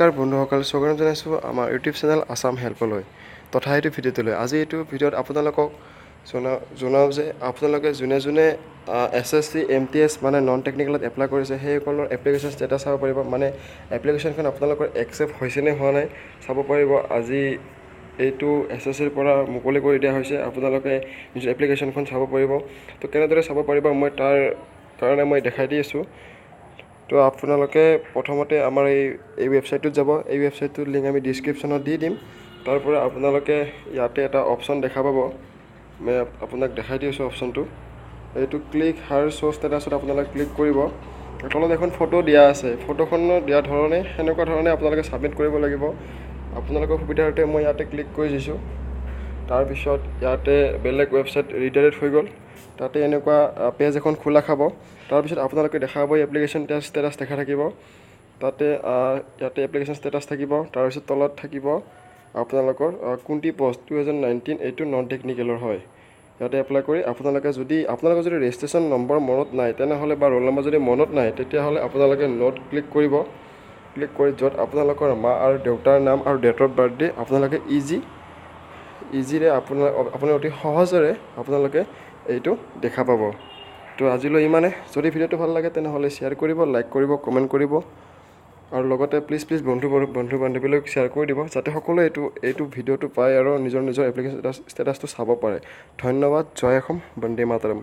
নমস্কাৰ বন্ধুসকল, স্বাগতম জনাইছোঁ আমাৰ ইউটিউব চেনেল আছাম হেল্পলৈ তথা এইটো ভিডিঅ'টোলৈ। আজি এইটো ভিডিঅ'ত আপোনালোকক জনাওঁ যে আপোনালোকে যোনে যোনে SSC MTS মানে নন টেকনিকেলত এপ্লাই কৰিছে সেইসকলৰ এপ্লিকেশ্যন ষ্টেটাছ চাব পাৰিব। মানে এপ্লিকেশ্যনখন আপোনালোকৰ একচেপ্ট হৈছে নে হোৱা নাই চাব পাৰিব। আজি এইটো SSCৰ পৰা মুকলি কৰি দিয়া হৈছে, আপোনালোকে নিজৰ এপ্লিকেশ্যনখন চাব পাৰিব। তো কেনেদৰে চাব পাৰিব মই তাৰ কাৰণে মই দেখাই দি আছোঁ। তো আপোনালোকে প্ৰথমতে আমাৰ এই ৱেবছাইটটোত যাব। এই ৱেবছাইটটোৰ লিংক আমি ডিছক্ৰিপশ্যনত দি দিম। তাৰ পৰা আপোনালোকে ইয়াতে এটা অপশ্যন দেখা পাব, মই আপোনাক দেখাই দি আছোঁ অপশ্যনটো। এইটো ক্লিক হাৰ শ্ব' ষ্টেটাছত আপোনালোকে ক্লিক কৰিব। তলত এখন ফটো দিয়া আছে, ফটোখনৰ দিয়া ধৰণে সেনেকুৱা ধৰণে আপোনালোকে ছাবমিট কৰিব লাগিব। আপোনালোকৰ সুবিধাৰ্থে মই ইয়াতে ক্লিক কৰি দিছোঁ। তাৰপিছত ইয়াতে বেলেগ ৱেবছাইট ৰিডাইৰেক্ট হৈ গ'ল। তাতে এনেকুৱা পেজ এখন খোলা খাব। তাৰপিছত আপোনালোকে দেখা পাব এপ্লিকেশ্যন ষ্টেটাছ দেখা থাকিব। তাতে ইয়াতে এপ্লিকেশ্যন ষ্টেটাছ থাকিব। তাৰপিছত তলত থাকিব আপোনালোকৰ কোনটি পষ্ট 2019 এইটো নন টেকনিকেলৰ হয়। ইয়াতে এপ্লাই কৰি আপোনালোকৰ যদি ৰেজিষ্ট্ৰেশ্যন নম্বৰ মনত নাই তেনেহ'লে বা ৰোল নম্বৰ যদি মনত নাই তেতিয়াহ'লে আপোনালোকে নোট ক্লিক কৰিব। ক্লিক কৰি য'ত আপোনালোকৰ মা আৰু দেউতাৰ নাম আৰু ডেট অফ বাৰ্থডে আপোনালোকে ইজিৰে আপোনাৰ অতি সহজেৰে আপোনালোকে এইটো দেখা পাব। তো আজিলৈ ইমানে। যদি ভিডিঅ'টো ভাল লাগে তেনেহ'লে শ্বেয়াৰ কৰিব, লাইক কৰিব, কমেণ্ট কৰিব আৰু লগতে প্লিজ বন্ধু বান্ধৱীলৈ শ্বেয়াৰ কৰি দিব যাতে সকলোৱে এইটো ভিডিঅ'টো পায় আৰু নিজৰ এপ্লিকেশ্যন ষ্টেটাছটো চাব পাৰে। ধন্যবাদ। জয় অসম, বন্দে মাতৰম।